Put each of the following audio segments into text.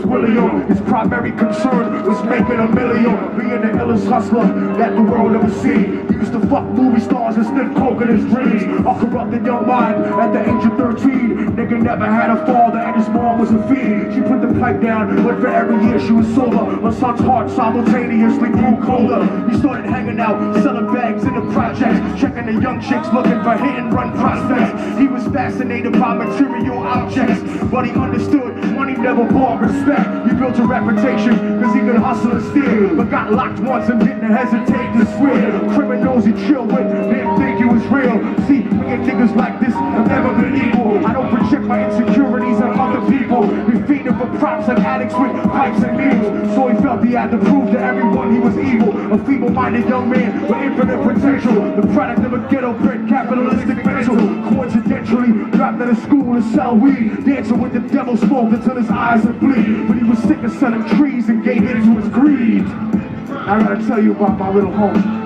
was William. His primary concern was making a million, being the illest hustler that the world ever seen. He used to fuck movie stars and sniff coke in his dreams. A corrupted young mind at the age of 13. Nigga never had a father and his mom was a fiend. She put the pipe down, but for every year she was sober. Her son's heart simultaneously grew colder. He started hanging out, selling bags in the projects, checking the young chicks looking for hit and run prospects. He was fascinated by material objects, but he understood money never bought respect. He built a reputation because he could hustle and steal, but got locked once and didn't hesitate to swear. Criminals he chilled with didn't think he was real. See, we ain't niggas like this have never been equal. I don't project my insecurities on other people. We feeding for props and addicts with pipes and needles. So he felt he had to prove to everyone he was evil. A feeble-minded young man with infinite potential, the product of a ghetto-bred capitalistic mental. Coincidentally, dropped out of school to sell weed, dancing with the devil, smoked until his eyes would bleed. But he was sick of selling trees and gave in to his greed. I gotta tell you about my little homie.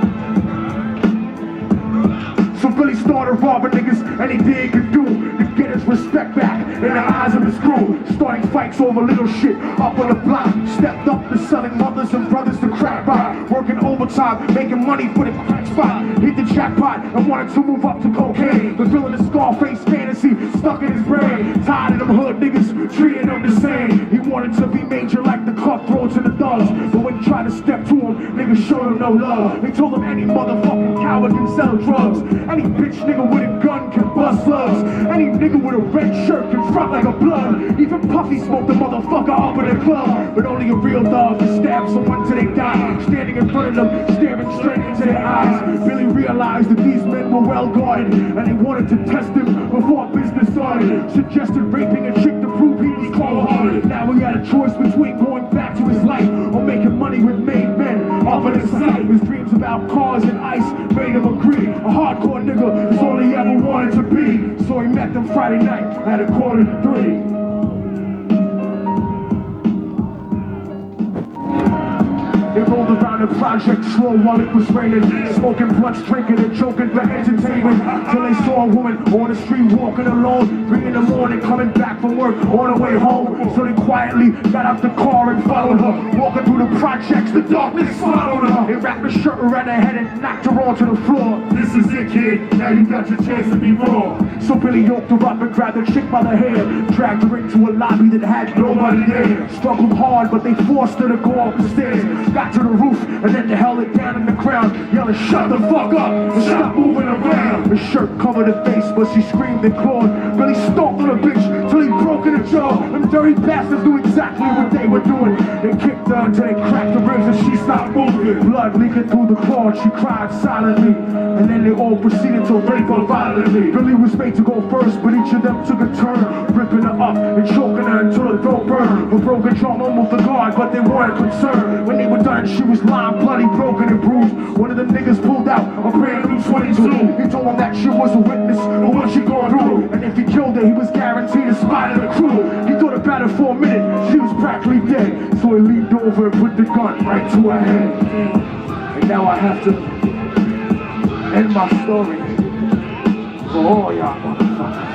So Billy started robbing niggas, and he did good do to get his respect back in the eyes of his crew. Starting fights over little shit up on the block. Stepped up to selling mothers and brothers to crack rock. Working overtime, making money for the crack spot. Hit the jackpot and wanted to move up to cocaine, but feeling the Scarface fantasy stuck in his brain. Tired of them hood niggas treating him the same. He wanted to be major like the cutthroats and the thugs, but when he tried to step to him, niggas showed him no love. They told him any motherfucking coward can sell drugs. Any bitch nigga with a gun can bust slugs. Any nigga with a red shirt can front like a blood. Even Puffy smoked the motherfucker up in the club. But only a real dog can stab someone till they die. Standing in front of them, staring straight into their eyes. Billy realized that these men were well guarded, and they wanted to test him before business started. Suggested raping a chick to prove he was cold-hearted. Now he had a choice between going back to his life or making money with made men off of his sight. His dreams about cars and ice made him agree. A hardcore nigga is all he ever wanted to be. So he met them Friday night at 2:45. They rolled around the project slow while it was raining, smoking blunts, drinking and joking for entertainment, till they saw a woman on the street walking alone, 3 in the morning, coming back from work on her way home. So they quietly got out the car and followed her, walking through the projects, the darkness swallowed her. They wrapped the shirt around her head and knocked her onto the floor. This is it, kid, now you got your chance to be raw. So Billy yoked her up and grabbed the chick by the hair, dragged her into a lobby that had nobody there. Struggled hard, but they forced her to go up the stairs. Got to the roof and then they held it down in the ground, yelling, "Shut the fuck up and stop moving around." The shirt covered her face, but she screamed and clawed. Billy stomped on the bitch till he broke in her jaw. Them dirty bastards knew exactly what they were doing. They kicked her until they cracked the ribs and she stopped moving. Blood leaking through the cord, she cried silently, and then they all proceeded to rape her violently. Billy was made to go first, but each of them took a turn, ripping her up and choking her until her throat burned. Her broken jaw almost the guard, but they weren't concerned. When they were done, she was lying bloody, broken and bruised. One of the niggas pulled out a brand new 22. He told him that she was a witness of what she gone through, and if he killed her, he was guaranteed a spot in the crew. He thought about it for a minute, she was practically dead. So he leaned over and put the gun right to her head. And now I have to end my story for all y'all motherfuckers.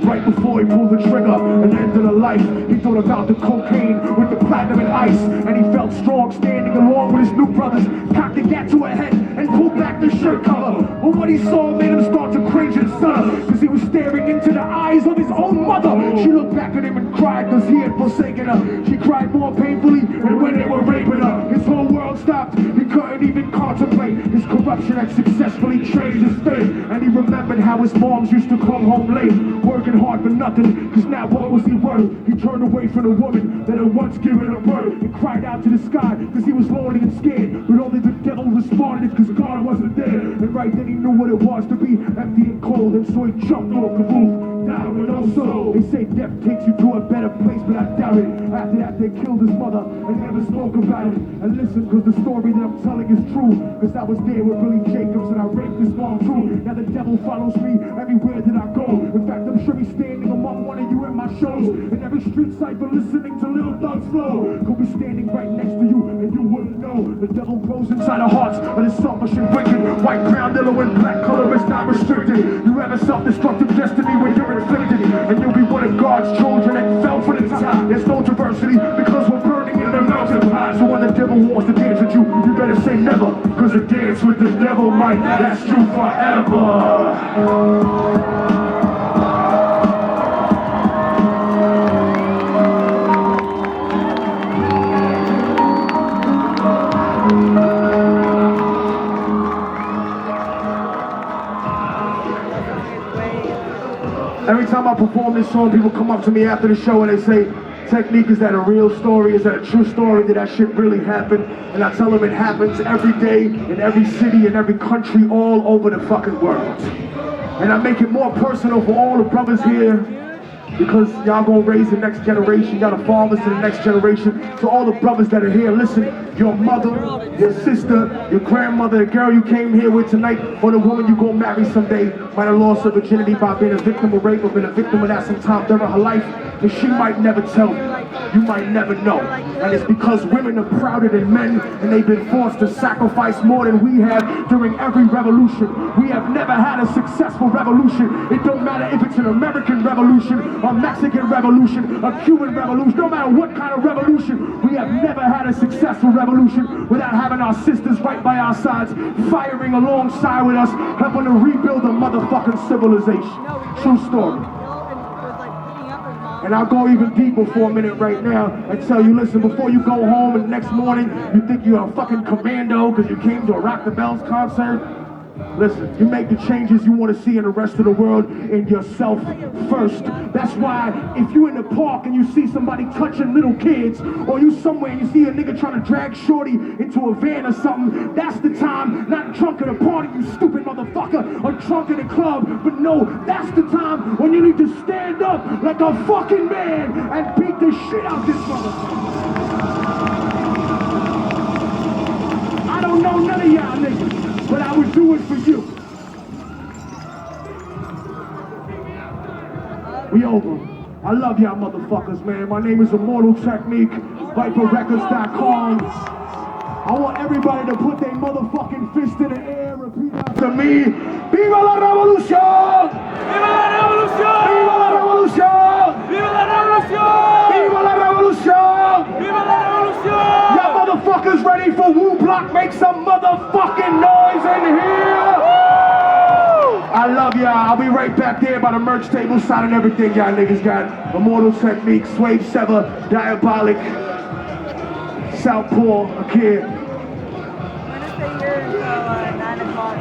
Right before he pulled the trigger and ended her life, he thought about the cocaine with the platinum and ice, and he felt strong standing along with his new brothers. Cocked the gat to her head and pulled back the shirt cover. But what he saw made him start to cringe and stutter, cause he was staring into the eyes of his own mother. She looked back at him and cried cause he had forsaken her. She cried more painfully than when they were raping her. His whole world stopped, he couldn't even contemplate. His corruption had successfully changed his fate, and he remembered how his moms used to come home late, working hard for nothing, cause now what was he worth? He turned away from the woman that had once given him birth, and cried out to the sky cause he was lonely and scared, but only the devil responded cause God wasn't there. And right then he knew what it was to be empty and cold, and so he jumped off the roof, down with no soul. They say death takes you to a better place, but I doubt it. After that they killed his mother and never spoke about it. And listen, cause the story that I'm telling telling is true, cause I was there with Billy Jacobs and I raped his mom too. Now the devil follows me everywhere that I go. In fact, I'm sure he's standing among one of you at my shows. In every street cipher listening to Little Thug's flow. Could be standing right next to you and you wouldn't know. The devil grows inside the hearts of the selfish and wicked. White, brown, yellow, and black color is not restricted. You have a self-destructive destiny when you're inflicted, and you'll be one of God's children that fell for the top. There's no diversity because we're burning in the mountain pot. So when the devil wants to dance with you, you better say never, cause a dance with the devil might last you forever. Every time I perform this song, people come up to me after the show and they say, Technique, is that a real story? Is that a true story? Did that shit really happen? And I tell them it happens every day, in every city, in every country, all over the fucking world. And I make it more personal for all the brothers here, because y'all gonna raise the next generation, y'all the fathers to the next generation. To all the brothers that are here, listen, your mother, your sister, your grandmother, the girl you came here with tonight, or the woman you gonna marry someday, might have lost her virginity by being a victim of rape or been a victim of that sometime during her life, and she might never tell you. You might never know. And it's because women are prouder than men, and they've been forced to sacrifice more than we have during every revolution. We have never had a successful revolution. It don't matter if it's an American revolution, a Mexican revolution, a Cuban revolution, no matter what kind of revolution, we have never had a successful revolution without having our sisters right by our sides, firing alongside with us, helping to rebuild a motherfucking civilization. True story. And I'll go even deeper for a minute right now and tell you, listen, before you go home and the next morning you think you're a fucking commando because you came to a Rock the Bells concert, listen, you make the changes you want to see in the rest of the world in yourself first. That's why if you in the park and you see somebody touching little kids, or you somewhere and you see a nigga trying to drag shorty into a van or something, that's the time, not drunk at a party, you stupid motherfucker, or drunk in a club, but no, that's the time when you need to stand up like a fucking man and beat the shit out this motherfucker. I don't know none of y'all niggas, but I would do it for you. We over. I love y'all motherfuckers, man. My name is Immortal Technique, ViperRecords.com. I want everybody to put their motherfucking fist in the air, repeat after me. Viva la revolución! Viva la revolución! Viva la revolución! Viva la revolución! Viva la revolución! Viva la revolución! Y'all motherfuckers ready for Woo Block? Make some motherfucking noise in here! I love y'all. I'll be right back there by the merch table signing everything y'all niggas got. Immortal Technique, Swave Sever, Diabolic, Southpaw, a kid. I'm gonna stay here until 9 o'clock.